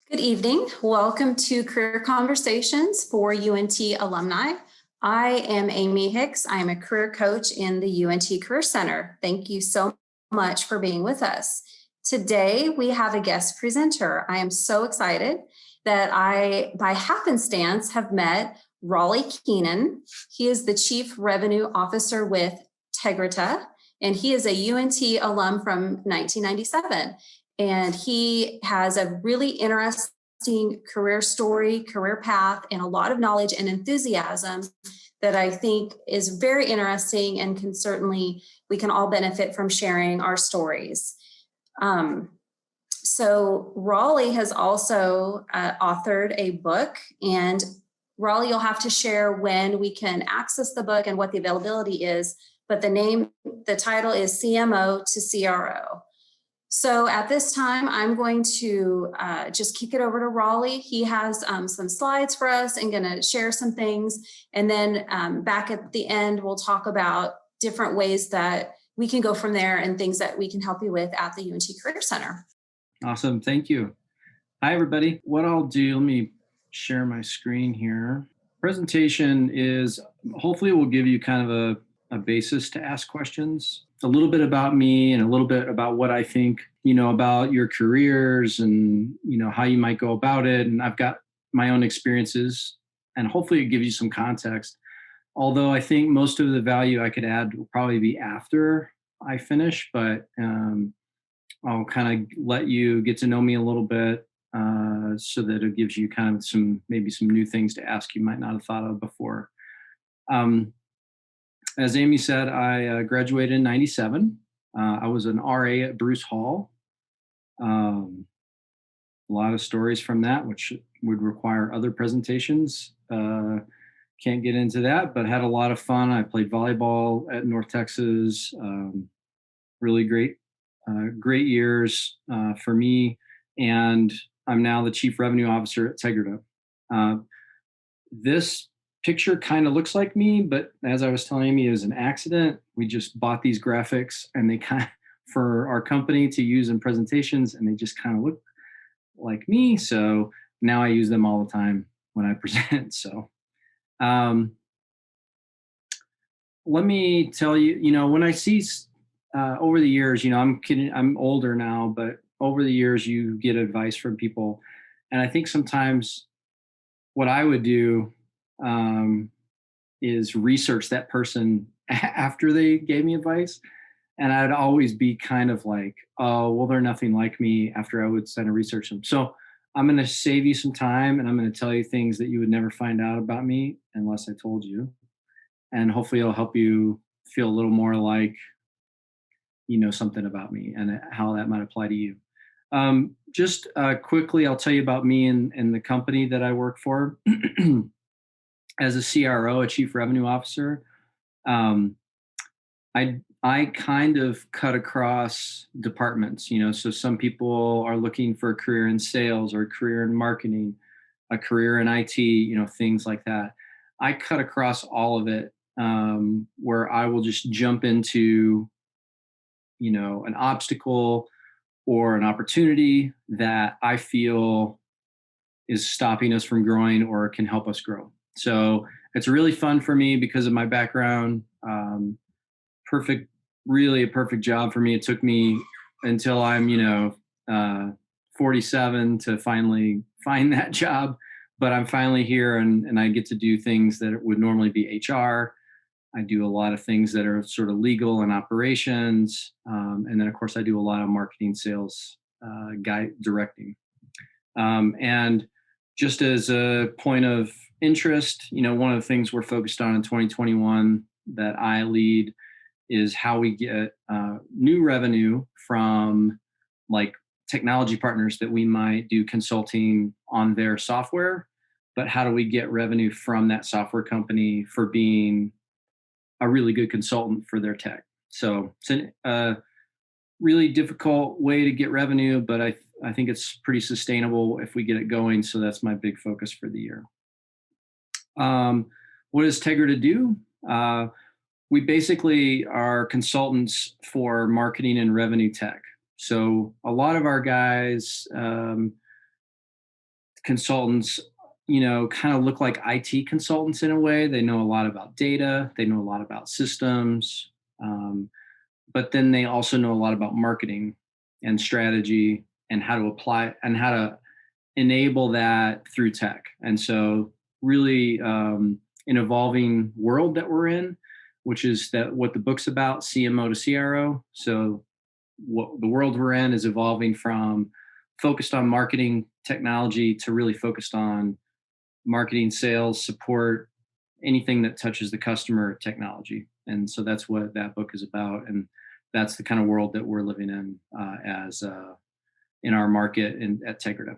Good evening. Welcome to Career Conversations for UNT alumni. I am Amy Hicks. I am a career coach in the UNT Career Center. Thank you so much for being with us. Today, we have a guest presenter. I am so excited that I, by happenstance, have met Raleigh Keenan. He is the Chief Revenue Officer with Tegrita, and he is a UNT alum from 1997. And he has a really interesting career story, career path, and a lot of knowledge and enthusiasm that I think is very interesting and we can all benefit from sharing our stories. So Raleigh has also authored a book, and Raleigh, you'll have to share when we can access the book and what the availability is, but the title is CMO to CRO. So at this time, I'm going to just kick it over to Raleigh. He has some slides for us and going to share some things. And then back at the end, we'll talk about different ways that we can go from there and things that we can help you with at the UNT Career Center. Awesome. Thank you. Hi, everybody. What I'll do, let me share my screen here. Presentation is hopefully will give you kind of a basis to ask questions, a little bit about me and a little bit about what I think, about your careers and, how you might go about it. And I've got my own experiences and hopefully it gives you some context. Although I think most of the value I could add will probably be after I finish, but I'll kind of let you get to know me a little bit so that it gives you kind of maybe some new things to ask you might not have thought of before. As Amy said, I graduated in 97. I was an RA at Bruce Hall. A lot of stories from that, which would require other presentations. Can't get into that, but had a lot of fun. I played volleyball at North Texas. Really great years for me. And I'm now the Chief Revenue Officer at Tegrita. This picture kind of looks like me, but as I was telling Amy, it was an accident. We just bought these graphics and they kind of, for our company to use in presentations, and they just kind of look like me. So now I use them all the time when I present. So let me tell you, when I see over the years, I'm kidding, I'm older now, but over the years you get advice from people. And I think sometimes what I would do is research that person after they gave me advice. And I'd always be kind of like, oh, well, they're nothing like me after I would kind of research them. So I'm going to save you some time and I'm going to tell you things that you would never find out about me unless I told you. And hopefully it'll help you feel a little more like you know something about me and how that might apply to you. Just quickly, I'll tell you about me and the company that I work for. As a CRO, a Chief Revenue Officer, I kind of cut across departments. So some people are looking for a career in sales or a career in marketing, a career in IT, things like that. I cut across all of it, where I will just jump into, an obstacle or an opportunity that I feel is stopping us from growing or can help us grow. So it's really fun for me because of my background. Really a perfect job for me. It took me until I'm, 47 to finally find that job, but I'm finally here and I get to do things that would normally be HR. I do a lot of things that are sort of legal and operations. And then of course I do a lot of marketing, sales, directing. And just as a point of interest, one of the things we're focused on in 2021 that I lead is how we get new revenue from like technology partners that we might do consulting on their software, but how do we get revenue from that software company for being a really good consultant for their tech? So it's a really difficult way to get revenue, but I think it's pretty sustainable if we get it going. So that's my big focus for the year. What does Tegrita do? We basically are consultants for marketing and revenue tech. So a lot of our guys consultants, kind of look like IT consultants in a way. They know a lot about data, they know a lot about systems, but then they also know a lot about marketing and strategy and how to apply and how to enable that through tech. And so, really, an evolving world that we're in, which is that what the book's about, CMO to CRO. So, what the world we're in is evolving from focused on marketing technology to really focused on marketing, sales, support, anything that touches the customer technology. And so that's what that book is about. And that's the kind of world that we're living in as in our market at Tegrita.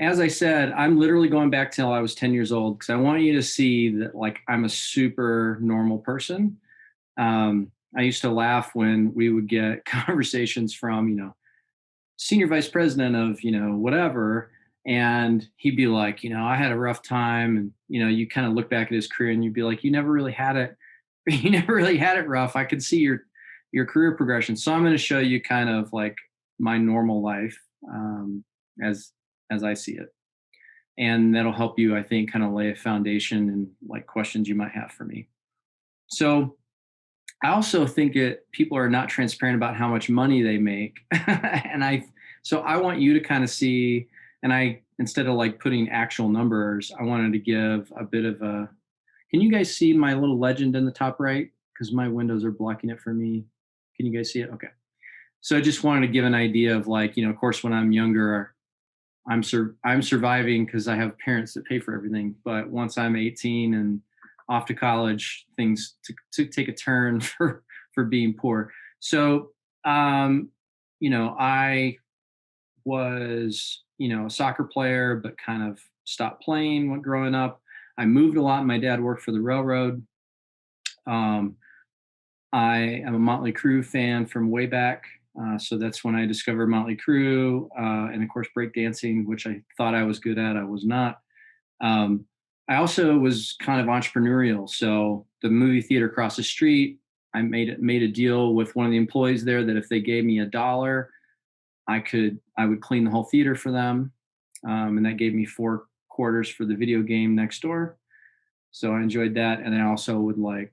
As I said, I'm literally going back till I was 10 years old because I want you to see that like I'm a super normal person. I used to laugh when we would get conversations from, senior vice president of, whatever. And he'd be like, I had a rough time. And, you kind of look back at his career and you'd be like, you never really had it. You never really had it rough. I could see your career progression. So I'm going to show you kind of like my normal life as I see it. And that'll help you, I think, kind of lay a foundation and like questions you might have for me. So I also think that people are not transparent about how much money they make. So I want you to kind of see, and instead of like putting actual numbers, I wanted to give a bit of can you guys see my little legend in the top right? Because my windows are blocking it for me. Can you guys see it? Okay. So I just wanted to give an idea of like, of course, when I'm younger, I'm surviving because I have parents that pay for everything. But once I'm 18 and off to college, things to take a turn for being poor. So, I was, a soccer player, but kind of stopped playing when growing up. I moved a lot. My dad worked for the railroad. I am a Motley Crue fan from way back. So that's when I discovered Motley Crue, and of course breakdancing, which I thought I was good at. I was not. I also was kind of entrepreneurial. So the movie theater across the street, I made a deal with one of the employees there that if they gave me $1, I would clean the whole theater for them, and that gave me 4 quarters for the video game next door. So I enjoyed that, and I also would like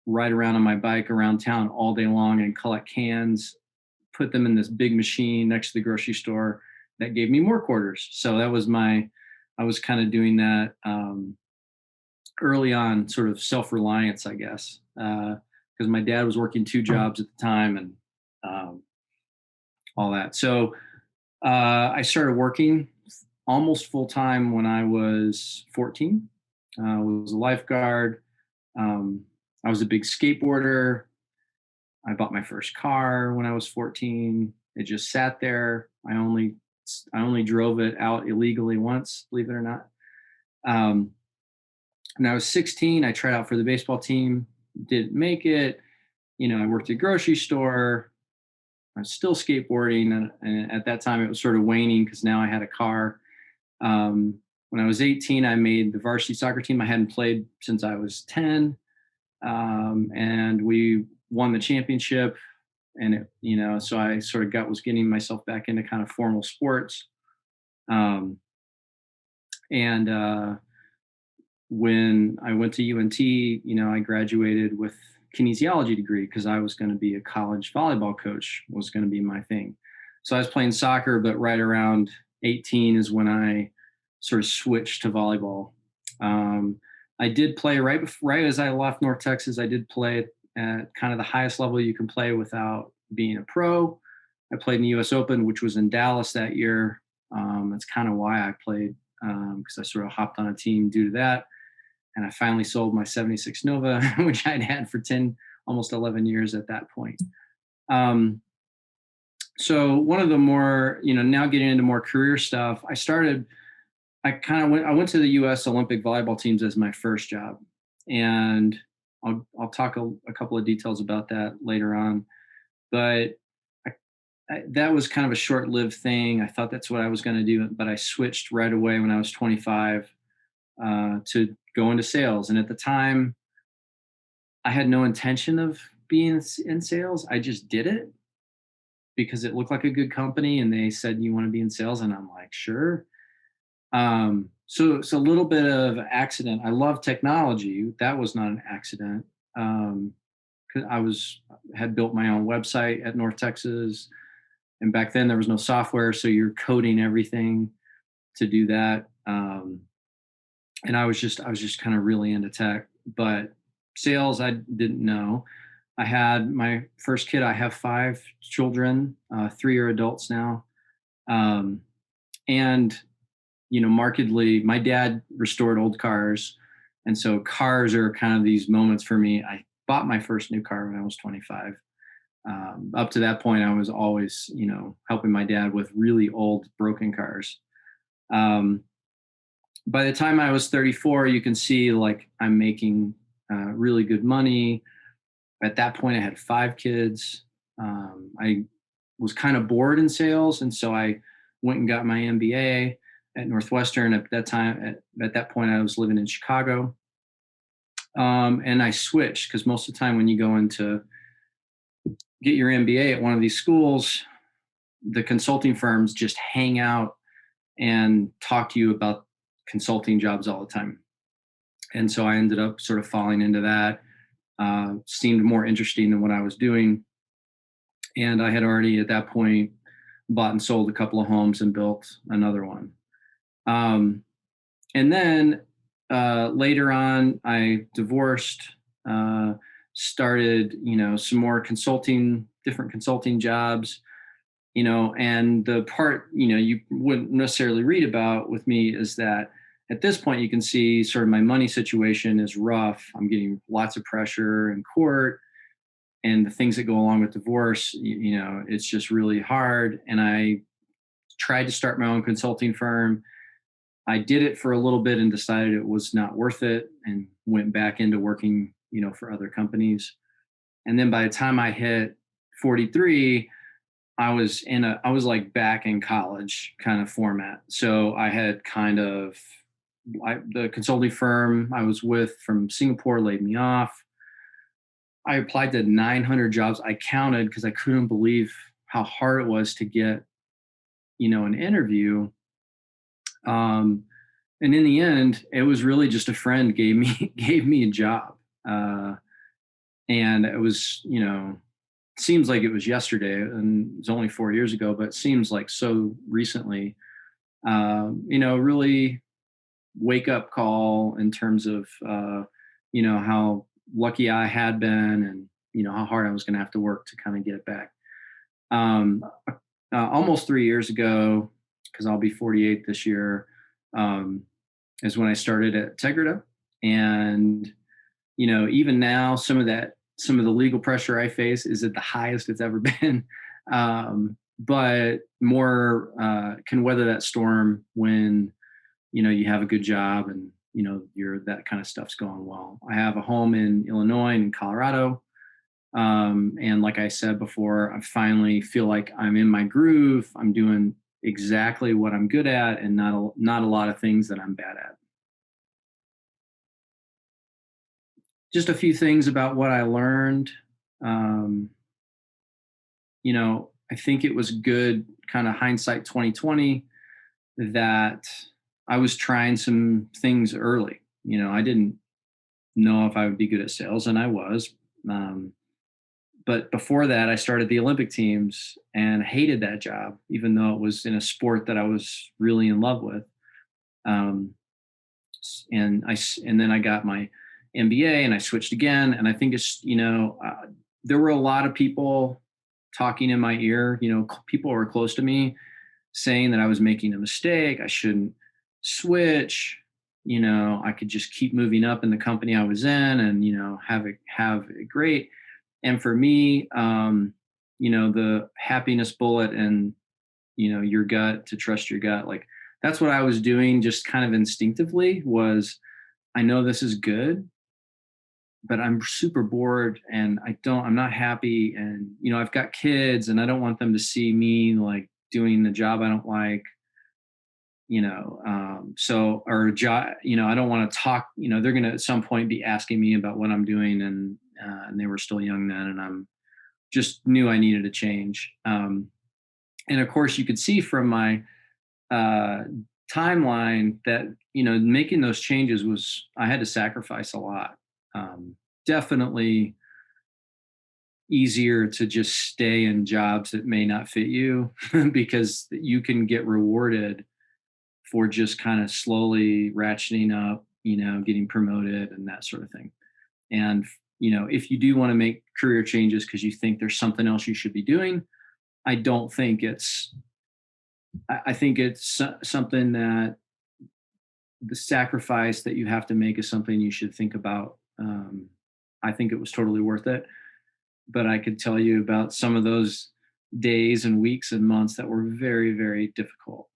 ride around on my bike around town all day long and collect cans, put them in this big machine next to the grocery store that gave me more quarters. So that was I was kind of doing that early on, sort of self-reliance, I guess, because my dad was working 2 jobs at the time and all that. So I started working almost full time when I was 14. I was a lifeguard. I was a big skateboarder. I bought my first car when I was 14. It just sat there. I only drove it out illegally once, believe it or not. When I was 16, I tried out for the baseball team, didn't make it. I worked at a grocery store. I was still skateboarding. And at that time, it was sort of waning because now I had a car. When I was 18, I made the varsity soccer team. I hadn't played since I was 10. And we won the championship. And so I sort of was getting myself back into kind of formal sports. And when I went to UNT, I graduated with kinesiology degree because I was going to be a college volleyball coach, was going to be my thing. So I was playing soccer, but right around 18 is when I sort of switched to volleyball. I did play right as I left North Texas. I did play at kind of the highest level you can play without being a pro. I played in the U.S. Open, which was in Dallas that year. That's kind of why I played, because I sort of hopped on a team due to that. And I finally sold my 76 Nova, which I'd had for almost 11 years at that point. So one of the more, now getting into more career stuff, I went to the U.S. Olympic volleyball teams as my first job. And I'll talk a couple of details about that later on. But that was kind of a short-lived thing. I thought that's what I was going to do, but I switched right away when I was 25 to go into sales. And at the time, I had no intention of being in sales. I just did it. because it looked like a good company and they said, you want to be in sales? And I'm like, sure. So it's a little bit of accident. I love technology. That was not an accident. 'Cause had built my own website at North Texas, and back then there was no software, so you're coding everything to do that. And I was just kind of really into tech, but sales I didn't know. I had my first kid. I have 5 children. 3 are adults now, um, and markedly, my dad restored old cars, and so cars are kind of these moments for me. I bought my first new car when I was 25. Up to that point, I was always, helping my dad with really old, broken cars. Um, by the time I was 34, you can see like I'm making really good money. At that point, I had 5 kids. I was kind of bored in sales, and so I went and got my MBA at Northwestern. At that time, at that point, I was living in Chicago, and I switched because most of the time when you go into get your MBA at one of these schools, the consulting firms just hang out and talk to you about consulting jobs all the time. And so I ended up sort of falling into that. Seemed more interesting than what I was doing. And I had already at that point bought and sold a couple of homes and built another one. Um, and then later on, I divorced, started, some more different consulting jobs, and the part, you wouldn't necessarily read about with me is that at this point, you can see sort of my money situation is rough. I'm getting lots of pressure in court and the things that go along with divorce, it's just really hard. And I tried to start my own consulting firm. I did it for a little bit and decided it was not worth it and went back into working, for other companies. And then by the time I hit 43, I was like back in college kind of format. So I had the consulting firm I was with from Singapore laid me off. I applied to 900 jobs. I counted because I couldn't believe how hard it was to get, an interview. Um, and in the end, it was really just a friend gave me gave me a job, and it was, seems like it was yesterday, and it was only 4 years ago, but it seems like so recently. Really wake up call in terms of, how lucky I had been, and how hard I was going to have to work to kind of get it back. Um, Almost 3 years ago, because I'll be 48 this year, um, is when I started at Tegrita. And, even now, some of the legal pressure I face is at the highest it's ever been. But more can weather that storm when, you have a good job and, that kind of stuff's going well. I have a home in Illinois and Colorado. And like I said before, I finally feel like I'm in my groove. I'm doing exactly what I'm good at and not a lot of things that I'm bad at. Just a few things about what I learned. Um, I think it was good kind of hindsight 2020 that I was trying some things early. I didn't know if I would be good at sales, and I was. But before that, I started the Olympic teams and hated that job, even though it was in a sport that I was really in love with. Um, and then I got my MBA and I switched again. And I think there were a lot of people talking in my ear. People who were close to me saying that I was making a mistake. I shouldn't switch. I could just keep moving up in the company I was in and have it great. And for me, the happiness bullet and your gut, to trust your gut, like that's what I was doing just kind of instinctively. Was I know this is good, but I'm super bored and I'm not happy. And, I've got kids and I don't want them to see me like doing the job I don't like, or job, I don't want to talk, they're going to at some point be asking me about what I'm doing. And they were still young then. And I'm just knew I needed a change. And of course, you could see from my uh, timeline that making those changes was I had to sacrifice a lot. Definitely easier to just stay in jobs that may not fit you because you can get rewarded for just kind of slowly ratcheting up, getting promoted and that sort of thing. And if you do want to make career changes because you think there's something else you should be doing, I don't think it's I think it's something that the sacrifice that you have to make is something you should think about. I think it was totally worth it, but I could tell you about some of those days and weeks and months that were very, very difficult.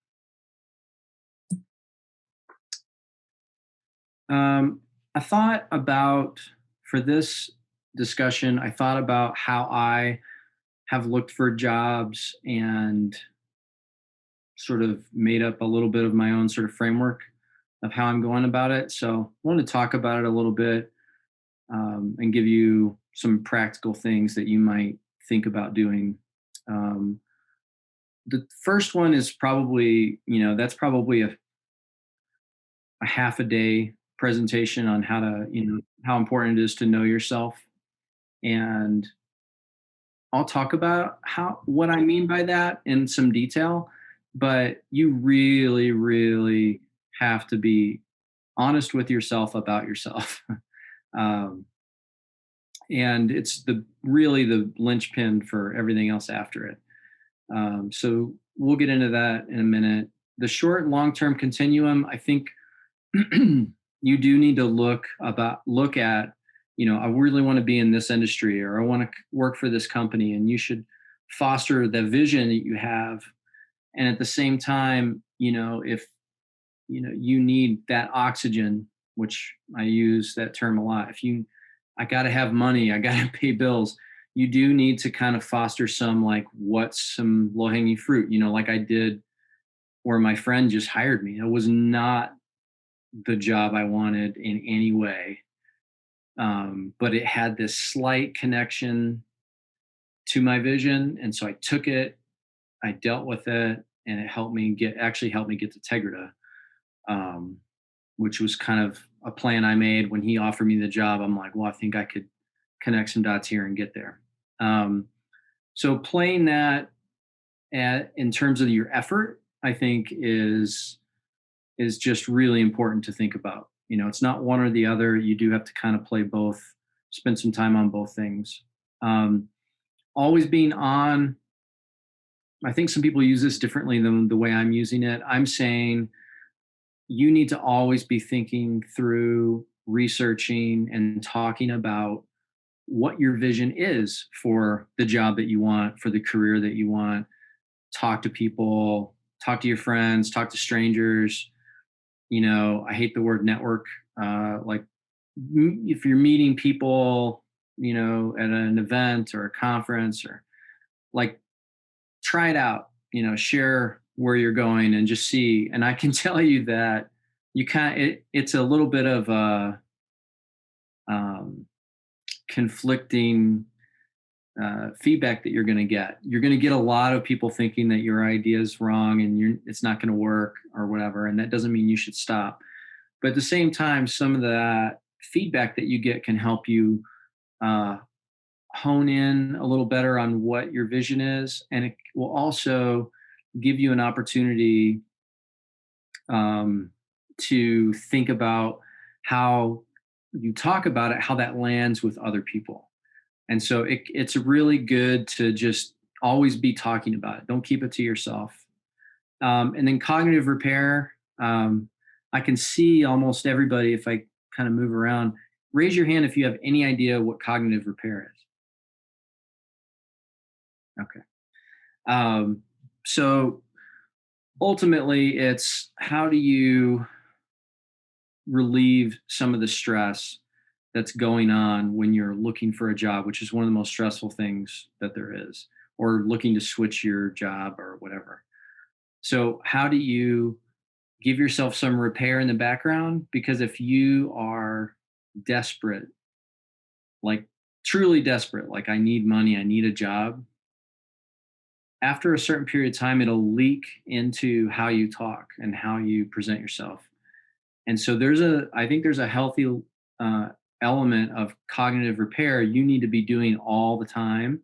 I thought about, for this discussion, I thought about how I have looked for jobs and sort of made up a little bit of my own sort of framework of how I'm going about it. So I want to talk about it a little bit, and give you some practical things that you might think about doing. Um, the first one is probably, that's probably a half a day presentation on how to, how important it is to know yourself. And I'll talk about what I mean by that in some detail, but you really, really have to be honest with yourself about yourself. um, and it's really the linchpin for everything else after it. So we'll get into that in a minute. The short and long term continuum, I think you do need to look at, I really want to be in this industry, or I want to work for this company, and you should foster the vision that you have. And at the same time, if you need that oxygen, which I use that term a lot. I got to have money, I got to pay bills. You do need to kind of foster some, like, what's some low hanging fruit, like I did, where my friend just hired me. It was not the job I wanted in any way. But it had this slight connection to my vision. And so I took it, I dealt with it, and it actually helped me get to Tegrita, um, which was kind of a plan I made when he offered me the job. I'm like, well, I think I could connect some dots here and get there. Um, so playing that in terms of your effort, I think is just really important to think about. It's not one or the other. You do have to kind of play both, spend some time on both things. Um, Always being on. I think some people use this differently than the way I'm using it. I'm saying you need to always be thinking through, researching, and talking about what your vision is for the job that you want, for the career that you want. Talk to people, talk to your friends, talk to strangers. I hate the word network. Like, if you're meeting people, at an event or a conference, or, like, try it out, share where you're going and just see. And I can tell you that it's a little bit of a um, conflicting feedback that you're going to get. You're going to get a lot of people thinking that your idea is wrong and it's not going to work or whatever. And that doesn't mean you should stop. But at the same time, some of that feedback that you get can help you uh, hone in a little better on what your vision is. And it will also give you an opportunity um, to think about how you talk about it, how that lands with other people. And so it's really good to just always be talking about it. Don't keep it to yourself. And then cognitive repair. I can see almost everybody, if I kind of move around. Raise your hand if you have any idea what cognitive repair is. Okay. So ultimately, it's how do you relieve some of the stress that's going on when you're looking for a job, which is one of the most stressful things that there is, or looking to switch your job or whatever. So, how do you give yourself some repair in the background? Because if you are desperate, like truly desperate, like I need money, I need a job, after a certain period of time, it'll leak into how you talk and how you present yourself. And so I think there's a healthy uh, element of cognitive repair you need to be doing all the time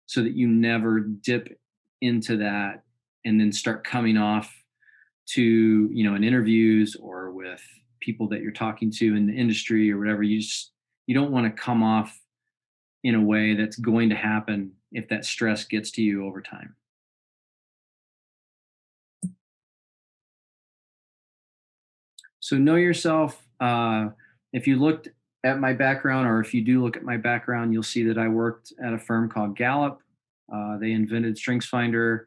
so that you never dip into that and then start coming off to, in interviews or with people that you're talking to in the industry or whatever. You don't want to come off in a way that's going to happen if that stress gets to you over time. So know yourself. If you looked at my background, or if you do look at my background, you'll see that I worked at a firm called Gallup. They invented StrengthsFinder.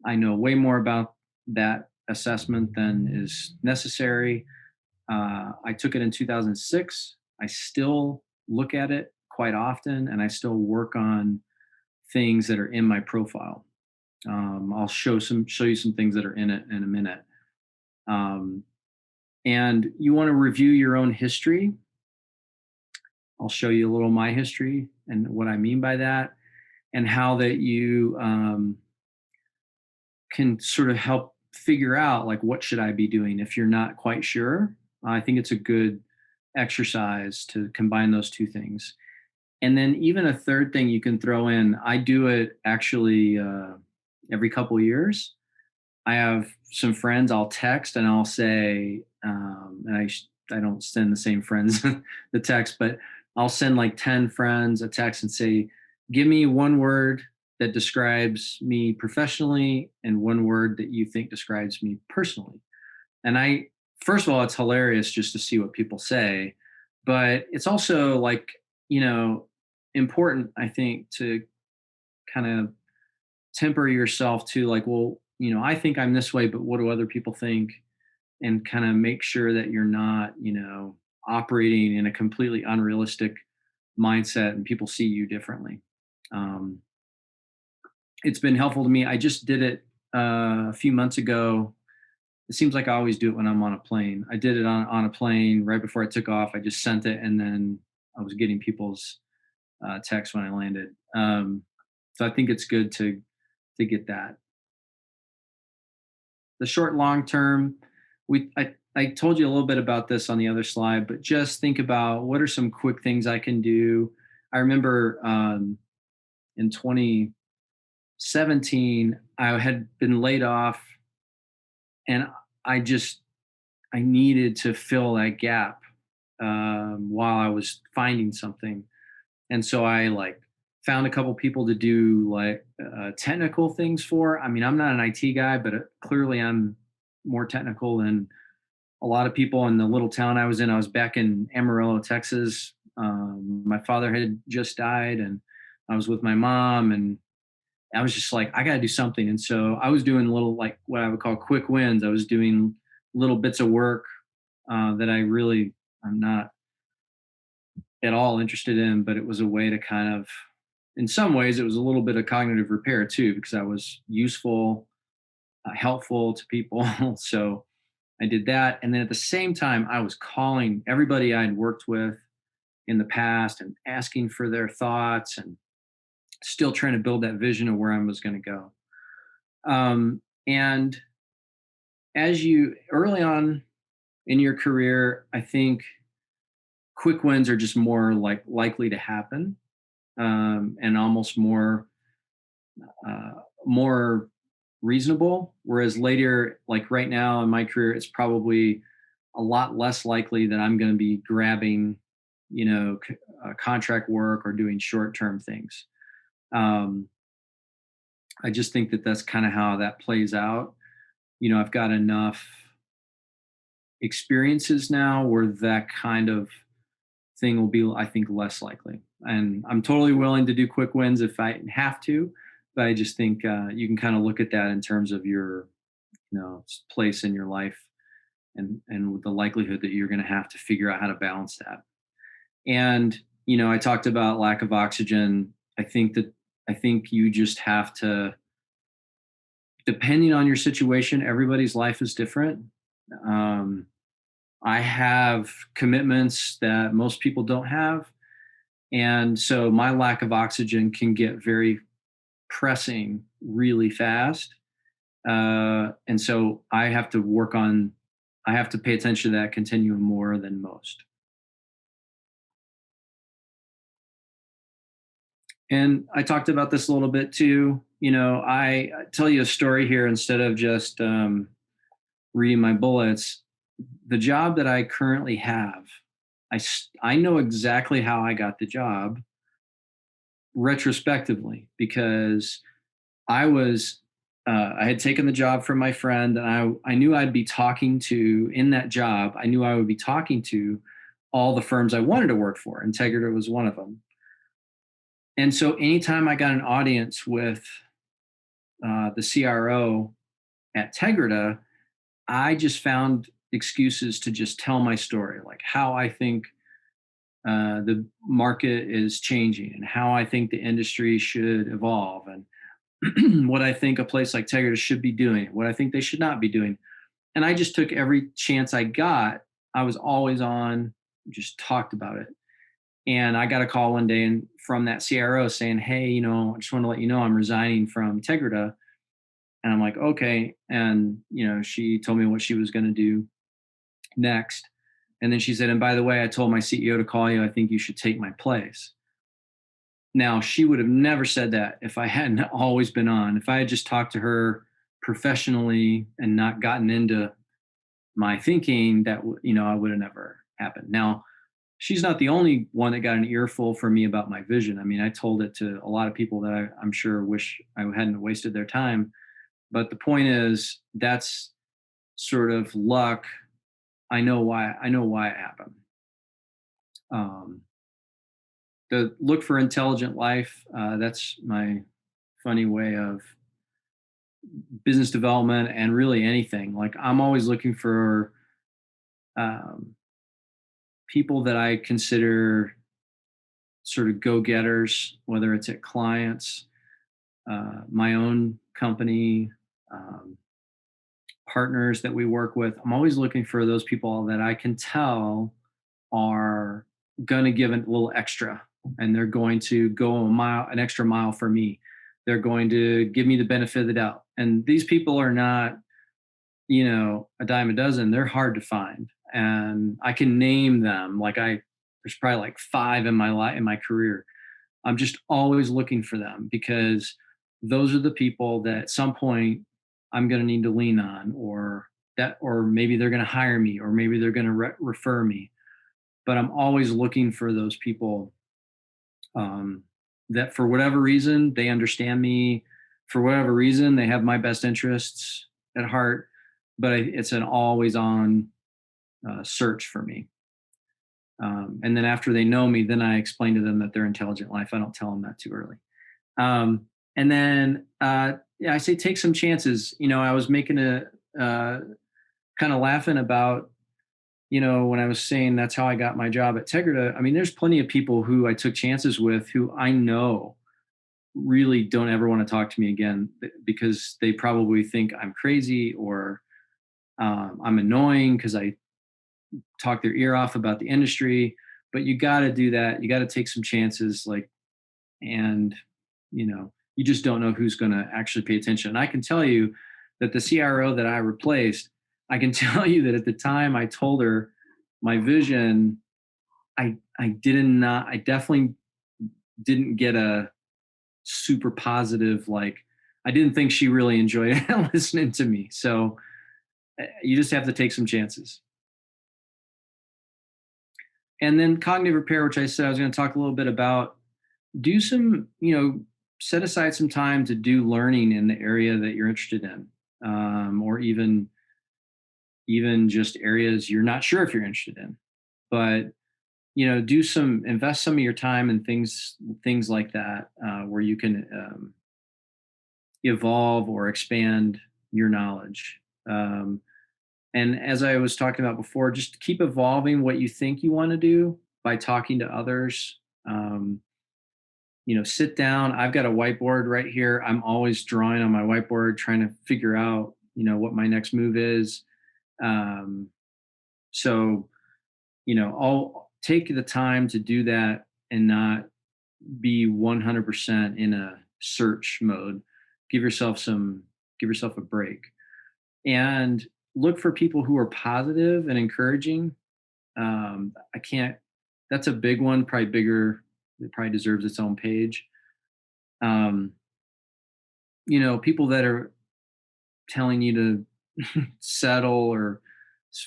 I know way more about that assessment than is necessary. I took it in 2006. I still look at it quite often, and I still work on things that are in my profile. I'll show you some things that are in it in a minute. Um, and you want to review your own history. I'll show you a little my history and what I mean by that, and how that you can sort of help figure out like what should I be doing if you're not quite sure. I think it's a good exercise to combine those two things. And then even a third thing you can throw in. I do it actually every couple of years. I have some friends I'll text and I'll say, and I don't send the same friends the text, but I'll send like 10 friends a text and say, give me one word that describes me professionally and one word that you think describes me personally. And first of all, it's hilarious just to see what people say, but it's also like, you know, important, I think, to kind of temper yourself to like, well, I think I'm this way, but what do other people think? And kind of make sure that you're not, operating in a completely unrealistic mindset and people see you differently. Um, it's been helpful to me. I just did it a few months ago. It seems like I always do it when I'm on a plane. I did it on a plane right before I took off. I just sent it, and then I was getting people's texts when I landed. So I think it's good to get that. The short long term, I told you a little bit about this on the other slide, but just think about what are some quick things I can do. I remember in 2017, I had been laid off, and I just I needed to fill that gap while I was finding something, and so I like found a couple people to do like technical things for. I mean, I'm not an IT guy, but clearly I'm more technical than a lot of people in the little town I was in. I was back in Amarillo, Texas. My father had just died, and I was with my mom, and I was just like, I got to do something. And so I was doing little, like what I would call quick wins. I was doing little bits of work that I'm not at all interested in, but it was a way to kind of, in some ways, it was a little bit of cognitive repair too, because I was useful, helpful to people. So I did that. And then at the same time, I was calling everybody I'd worked with in the past and asking for their thoughts and still trying to build that vision of where I was going to go. And as you early on in your career, I think quick wins are just more like likely to happen, and almost uh, more reasonable. Whereas later, like right now in my career, it's probably a lot less likely that I'm going to be grabbing, contract work or doing short term things. Um, I just think that that's kind of how that plays out. I've got enough experiences now where that kind of thing will be, I think, less likely. And I'm totally willing to do quick wins if I have to, but I just think you can kind of look at that in terms of your, place in your life, and with the likelihood that you're going to have to figure out how to balance that. And I talked about lack of oxygen. I think you just have to, depending on your situation, everybody's life is different. Um, I have commitments that most people don't have. And so my lack of oxygen can get very pressing really fast. And so I have to pay attention to that continuum more than most. And I talked about this a little bit too. I tell you a story here instead of just reading my bullets. The job that I currently have, I know exactly how I got the job retrospectively because I had taken the job from my friend, and I knew I'd be talking to in that job. I knew I would be talking to all the firms I wanted to work for. Integrita was one of them. And so anytime I got an audience with the CRO at Tegrita, I just found excuses to just tell my story, like how I think the market is changing and how I think the industry should evolve and what I think a place like Tegrita should be doing, what I think they should not be doing. And I just took every chance I got. I was always on, just talked about it. And I got a call one day and from that CRO saying, "Hey, I just want to let you know I'm resigning from Tegrita." And I'm like, "Okay." And, she told me what she was going to do next. And then she said, "And by the way, I told my CEO to call you. I think you should take my place." Now, she would have never said that if I hadn't always been on. If I had just talked to her professionally and not gotten into my thinking, I would have never happened. Now, she's not the only one that got an earful from me about my vision. I mean, I told it to a lot of people that I'm sure wish I hadn't wasted their time. But the point is, that's sort of luck. I know why. I know why it happened. Um, the look for intelligent life. That's my funny way of business development and really anything. Like I'm always looking for um, people that I consider sort of go-getters, whether it's at clients, my own company, um, partners that we work with. I'm always looking for those people that I can tell are going to give a little extra, and they're going to go an extra mile for me. They're going to give me the benefit of the doubt. And these people are not, a dime a dozen. They're hard to find, and I can name them. There's probably like five in my career. I'm just always looking for them because those are the people that at some point I'm going to need to lean on, or maybe they're going to hire me, or maybe they're going to refer me. But I'm always looking for those people um, that, for whatever reason, they understand me. For whatever reason, they have my best interests at heart. But it's an always on search for me. And then after they know me, then I explain to them that they're intelligent life. I don't tell them that too early. And then, yeah, I say take some chances. I was making kind of laughing about, when I was saying that's how I got my job at Tegrita. I mean, there's plenty of people who I took chances with who I know really don't ever want to talk to me again because they probably think I'm crazy or I'm annoying because I talk their ear off about the industry. But you got to do that. You got to take some chances, and you just don't know who's going to actually pay attention. And I can tell you that the CRO that I replaced, I can tell you that at the time I told her my vision, I definitely didn't get a super positive, I didn't think she really enjoyed listening to me. So you just have to take some chances. And then cognitive repair, which I said I was going to talk a little bit about, do some, set aside some time to do learning in the area that you're interested in, or even just areas you're not sure if you're interested in. But invest some of your time in things like that, where you can evolve or expand your knowledge. And as I was talking about before, just keep evolving what you think you want to do by talking to others. Sit down. I've got a whiteboard right here. I'm always drawing on my whiteboard, trying to figure out, what my next move is. So, I'll take the time to do that and not be 100% in a search mode. Give yourself some, give yourself a break, and look for people who are positive and encouraging. I can't, that's a big one, probably bigger, it probably deserves its own page. Um, People that are telling you to settle or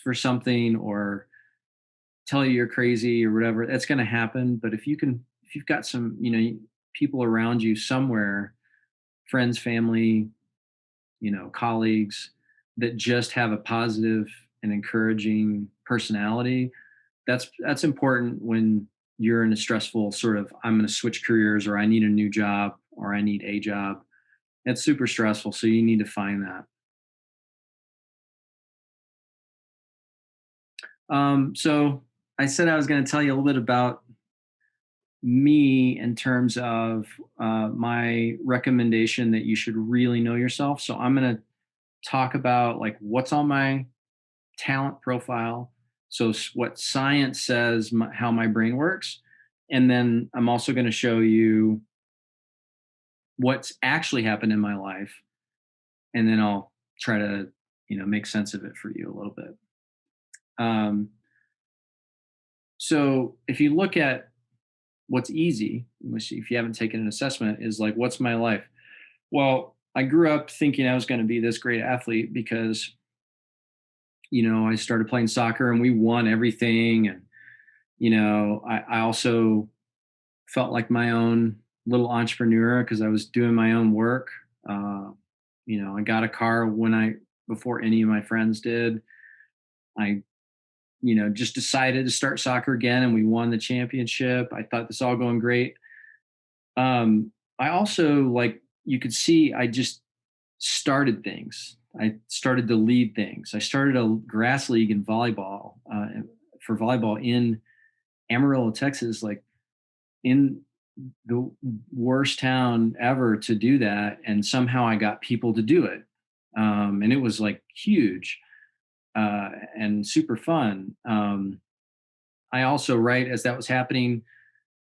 for something, or tell you you're crazy or whatever, that's going to happen. But if you've got some, people around you somewhere, friends, family, colleagues, that just have a positive and encouraging personality, that's important when you're in a stressful sort of, I'm going to switch careers, or I need a new job, or I need a job. It's super stressful. So you need to find that. So I said I was going to tell you a little bit about me in terms of my recommendation that you should really know yourself. So I'm going to talk about like what's on my talent profile. So what science says how my brain works. And then I'm also going to show you what's actually happened in my life. And then I'll try to, make sense of it for you a little bit. Um, so if you look at what's easy, which if you haven't taken an assessment, is like, what's my life? Well, I grew up thinking I was going to be this great athlete because, I started playing soccer and we won everything. And, I also felt like my own little entrepreneur because I was doing my own work. I got a car before any of my friends did. I, just decided to start soccer again and we won the championship. I thought this all going great. I also, like you could see, I just started things. I started to lead things. I started a grass league in volleyball, for volleyball in Amarillo, Texas, like in the worst town ever to do that. And somehow I got people to do it. And it was like huge, and super fun. I also, right as that was happening,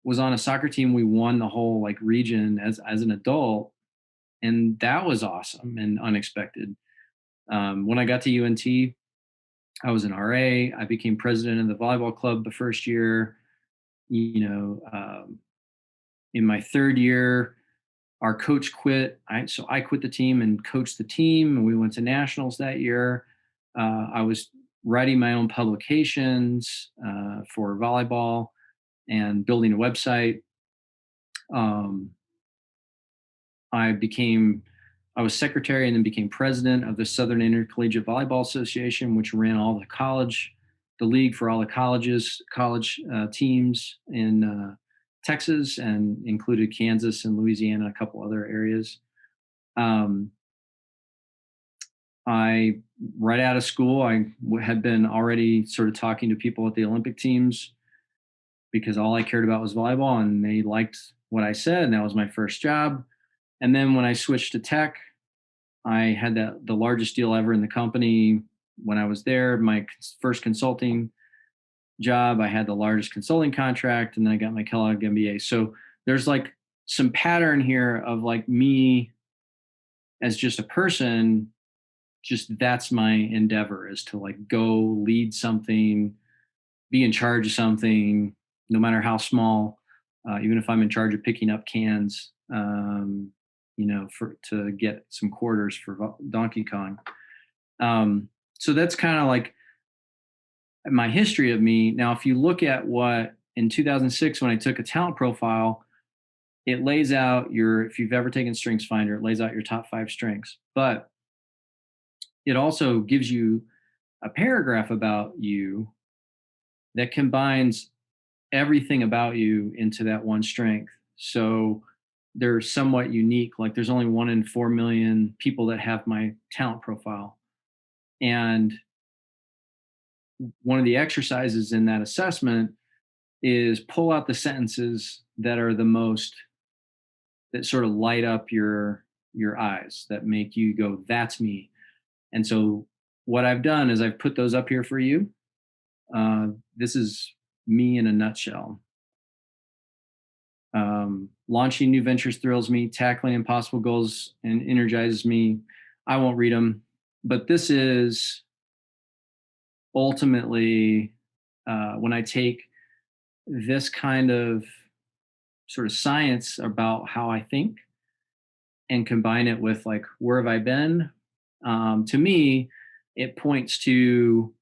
was on a soccer team. We won the whole like region as an adult, and that was awesome and unexpected. When I got to UNT, I was an RA. I became president of the volleyball club the first year. In my third year, our coach quit. So I quit the team and coached the team, and we went to nationals that year. I was writing my own publications for volleyball and building a website. Um, I became I was secretary and then became president of the Southern Intercollegiate Volleyball Association, which ran the league for all the college teams in Texas, and included Kansas and Louisiana, and a couple other areas. Um, I right out of school, had been already sort of talking to people at the Olympic teams because all I cared about was volleyball, and they liked what I said, and that was my first job. And then when I switched to tech, I had the largest deal ever in the company when I was there. My first consulting job, I had the largest consulting contract, and then I got my Kellogg MBA. So there's like some pattern here of like me as just a person, just that's my endeavor, is to like go lead something, be in charge of something, no matter how small, even if I'm in charge of picking up cans, to get some quarters for Donkey Kong. So that's kind of like my history of me. Now, if you look at what in 2006, when I took a talent profile, it lays out if you've ever taken StrengthsFinder, it lays out your top 5 strengths, but it also gives you a paragraph about you that combines everything about you into that one strength. So they're somewhat unique. Like there's only 1 in 4 million people that have my talent profile. And one of the exercises in that assessment is pull out the sentences that are that sort of light up your eyes, that make you go, that's me. And so what I've done is I've put those up here for you. This is me in a nutshell. Launching new ventures thrills me. Tackling impossible goals and energizes me. I won't read them, but this is ultimately when I take this kind of sort of science about how I think and combine it with like where have I been. To me, it points to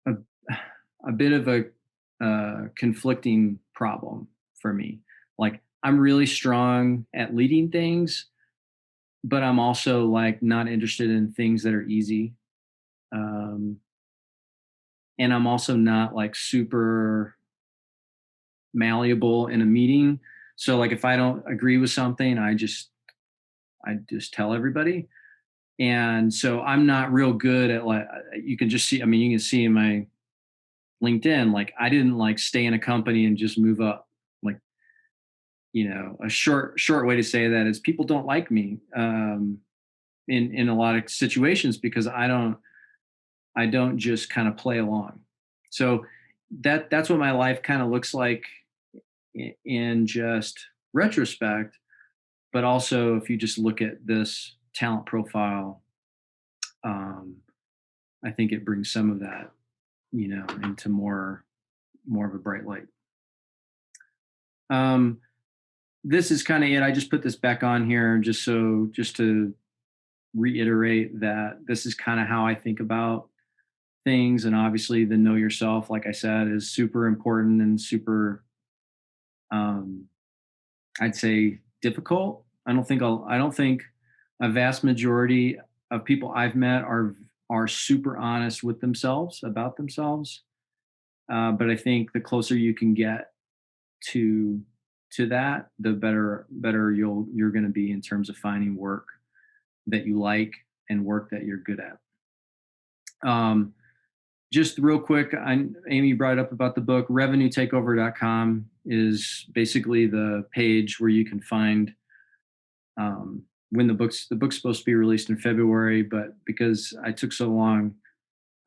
a, a bit of a conflicting problem for me. Like I'm really strong at leading things, but I'm also like not interested in things that are easy. Um, and I'm also not like super malleable in a meeting. So like if I don't agree with something, I just tell everybody. And so I'm not real good at like you can just see, I mean, you can see in my LinkedIn, like I didn't like stay in a company and just move up. Like, a short way to say that is people don't like me in a lot of situations because I don't just kind of play along. So that's what my life kind of looks like in just retrospect. But also, if you just look at this talent profile, um, I think it brings some of that, into more of a bright light. Um, this is kind of it. I just put this back on here just to reiterate that this is kind of how I think about things, and obviously the know yourself, like I said, is super important and super, um, I'd say, difficult. I don't think a vast majority of people I've met are super honest with themselves about themselves. But I think the closer you can get to that, the better you're going to be in terms of finding work that you like and work that you're good at. Um, just real quick, Amy brought up about the book. RevenueTakeover.com is basically the page where you can find when the book's supposed to be released in February, but because I took so long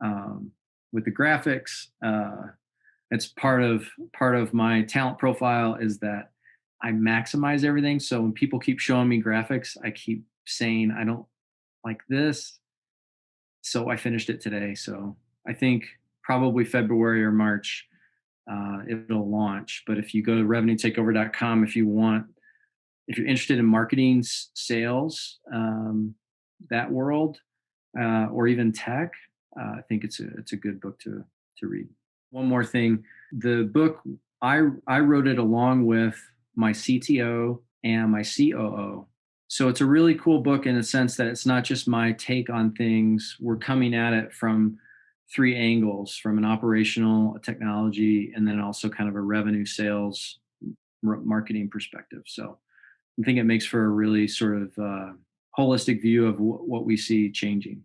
um, with the graphics, it's part of my talent profile is that I maximize everything. So when people keep showing me graphics, I keep saying I don't like this. So I finished it today. So I think probably February or March it'll launch. But if you go to revenuetakeover.com, if you're interested in marketing, sales, that world, or even tech, I think it's a good book to read. One more thing, the book I wrote it along with my CTO and my COO. So it's a really cool book in the sense that it's not just my take on things. We're coming at it from three angles: from an operational, a technology, and then also kind of a revenue, sales, marketing perspective. So I think it makes for a really sort of holistic view of what we see changing.